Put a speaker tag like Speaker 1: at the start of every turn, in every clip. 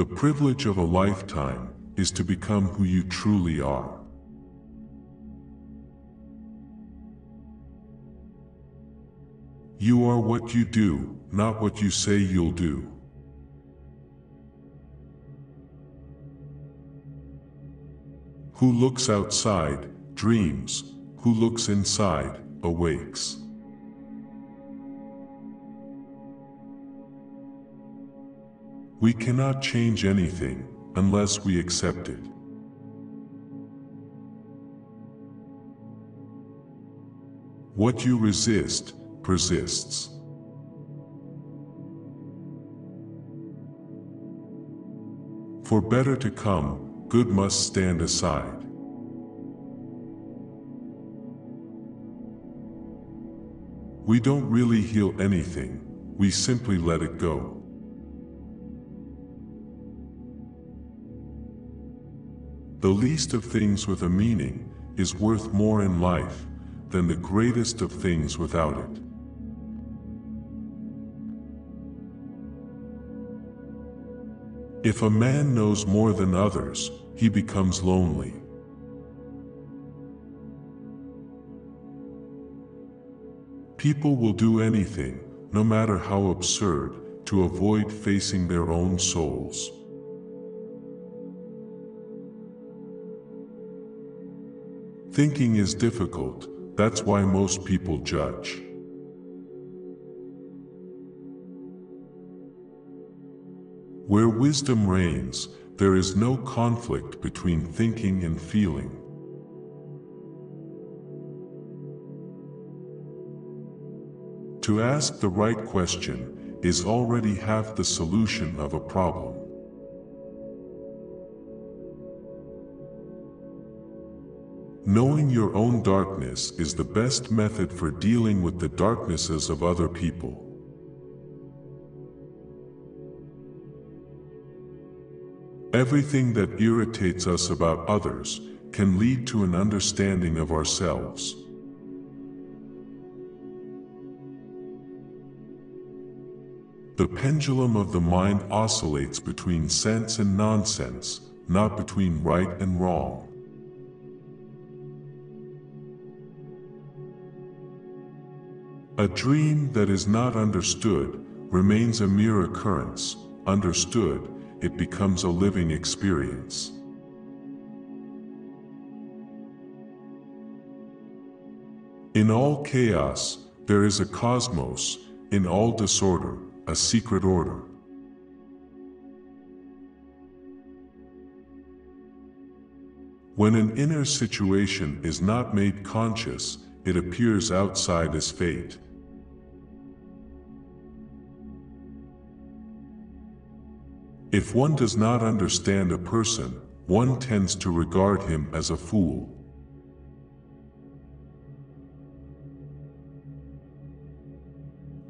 Speaker 1: The privilege of a lifetime is to become who you truly are. You are what you do, not what you say you'll do. Who looks outside, dreams. Who looks inside, awakes. We cannot change anything unless we accept it. What you resist, persists. For better to come, good must stand aside. We don't really heal anything, we simply let it go. The least of things with a meaning is worth more in life than the greatest of things without it. If a man knows more than others, he becomes lonely. People will do anything, no matter how absurd, to avoid facing their own souls. Thinking is difficult, that's why most people judge. Where wisdom reigns, there is no conflict between thinking and feeling. To ask the right question is already half the solution of a problem. Knowing your own darkness is the best method for dealing with the darknesses of other people. Everything that irritates us about others can lead to an understanding of ourselves. The pendulum of the mind oscillates between sense and nonsense, not between right and wrong. A dream that is not understood remains a mere occurrence. Understood, it becomes a living experience. In all chaos, there is a cosmos. In all disorder, a secret order. When an inner situation is not made conscious, it appears outside as fate. If one does not understand a person, one tends to regard him as a fool.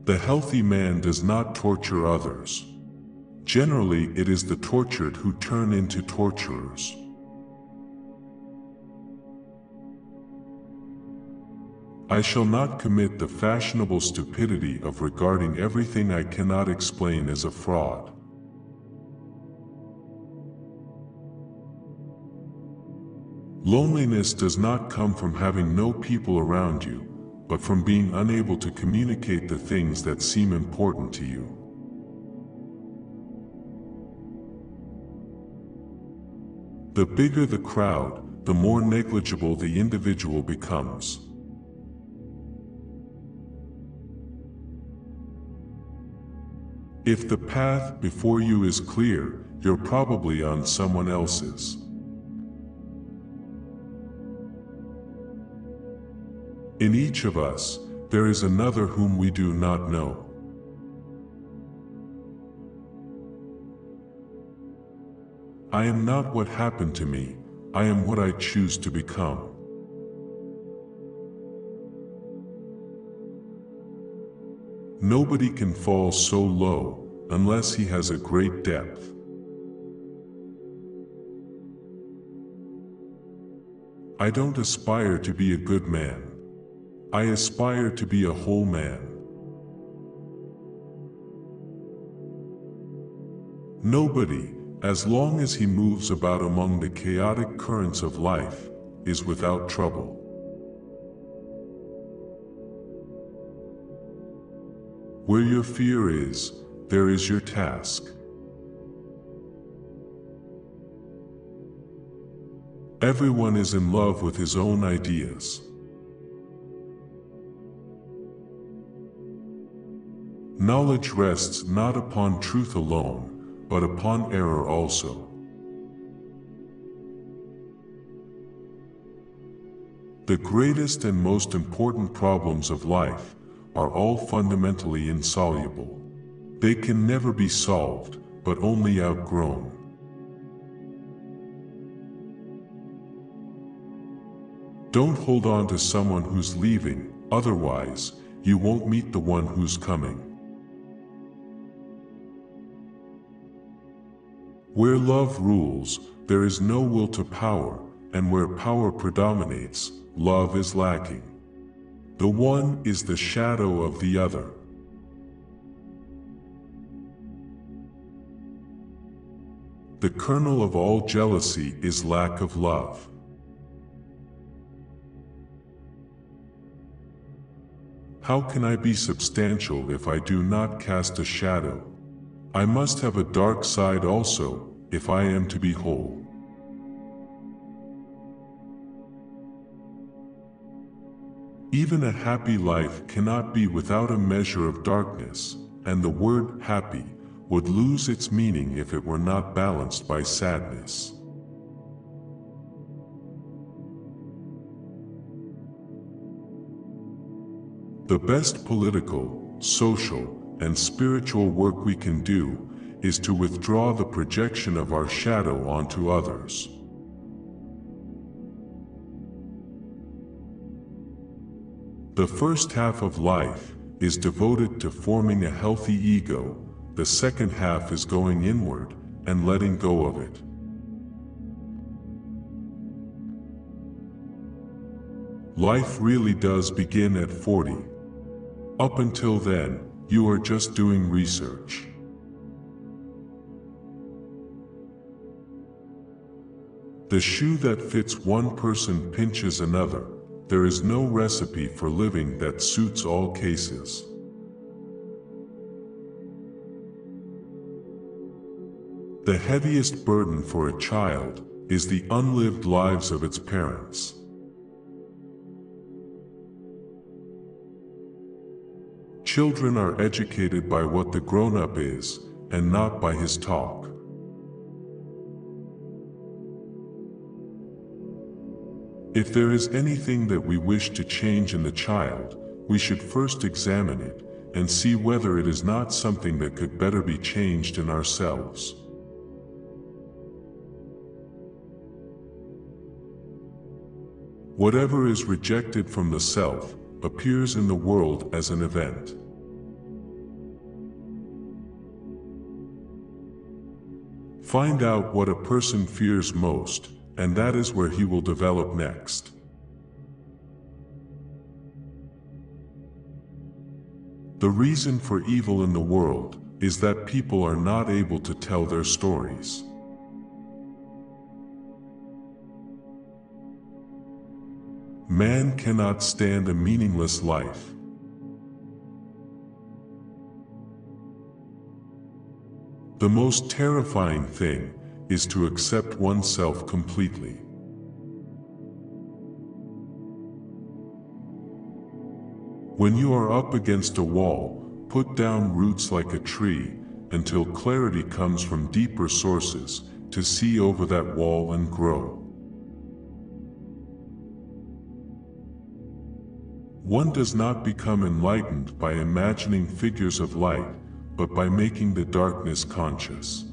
Speaker 1: The healthy man does not torture others. Generally, it is the tortured who turn into torturers. I shall not commit the fashionable stupidity of regarding everything I cannot explain as a fraud. Loneliness does not come from having no people around you, but from being unable to communicate the things that seem important to you. The bigger the crowd, the more negligible the individual becomes. If the path before you is clear, you're probably on someone else's. In each of us, there is another whom we do not know. I am not what happened to me, I am what I choose to become. Nobody can fall so low unless he has a great depth. I don't aspire to be a good man. I aspire to be a whole man. Nobody, as long as he moves about among the chaotic currents of life, is without trouble. Where your fear is, there is your task. Everyone is in love with his own ideas. Knowledge rests not upon truth alone, but upon error also. The greatest and most important problems of life are all fundamentally insoluble. They can never be solved, but only outgrown. Don't hold on to someone who's leaving, otherwise, you won't meet the one who's coming. Where love rules, there is no will to power, and where power predominates, love is lacking. The one is the shadow of the other. The kernel of all jealousy is lack of love. How can I be substantial if I do not cast a shadow? I must have a dark side also, if I am to be whole. Even a happy life cannot be without a measure of darkness, and the word happy would lose its meaning if it were not balanced by sadness. The best political, social, and spiritual work we can do is to withdraw the projection of our shadow onto others. The first half of life is devoted to forming a healthy ego, the second half is going inward and letting go of it. Life really does begin at 40. Up until then, you are just doing research. The shoe that fits one person pinches another. There is no recipe for living that suits all cases. The heaviest burden for a child is the unlived lives of its parents. Children are educated by what the grown-up is, and not by his talk. If there is anything that we wish to change in the child, we should first examine it, and see whether it is not something that could better be changed in ourselves. Whatever is rejected from the self appears in the world as an event. Find out what a person fears most, and that is where he will develop next. The reason for evil in the world is that people are not able to tell their stories. Man cannot stand a meaningless life. The most terrifying thing is to accept oneself completely. When you are up against a wall, put down roots like a tree until clarity comes from deeper sources to see over that wall and grow. One does not become enlightened by imagining figures of light, but by making the darkness conscious.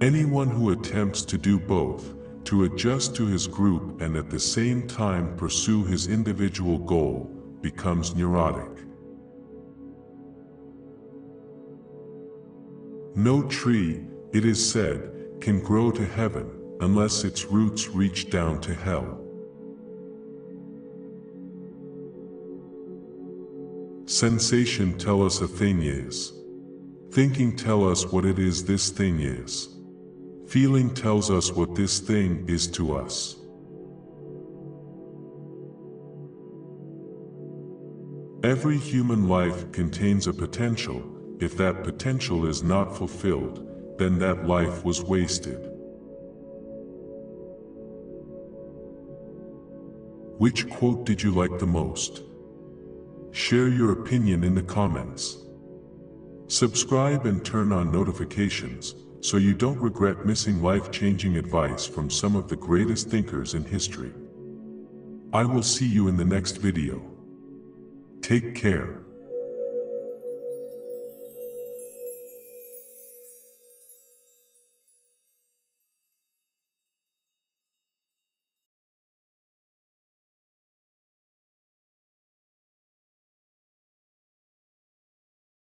Speaker 1: Anyone who attempts to do both, to adjust to his group and at the same time pursue his individual goal, becomes neurotic. No tree, it is said, can grow to heaven unless its roots reach down to hell. Sensation tell us a thing is. Thinking tell us what it is this thing is. Feeling tells us what this thing is to us. Every human life contains a potential. If that potential is not fulfilled, then that life was wasted. Which quote did you like the most? Share your opinion in the comments. Subscribe and turn on notifications, so you don't regret missing life-changing advice from some of the greatest thinkers in history. I will see you in the next video. Take care.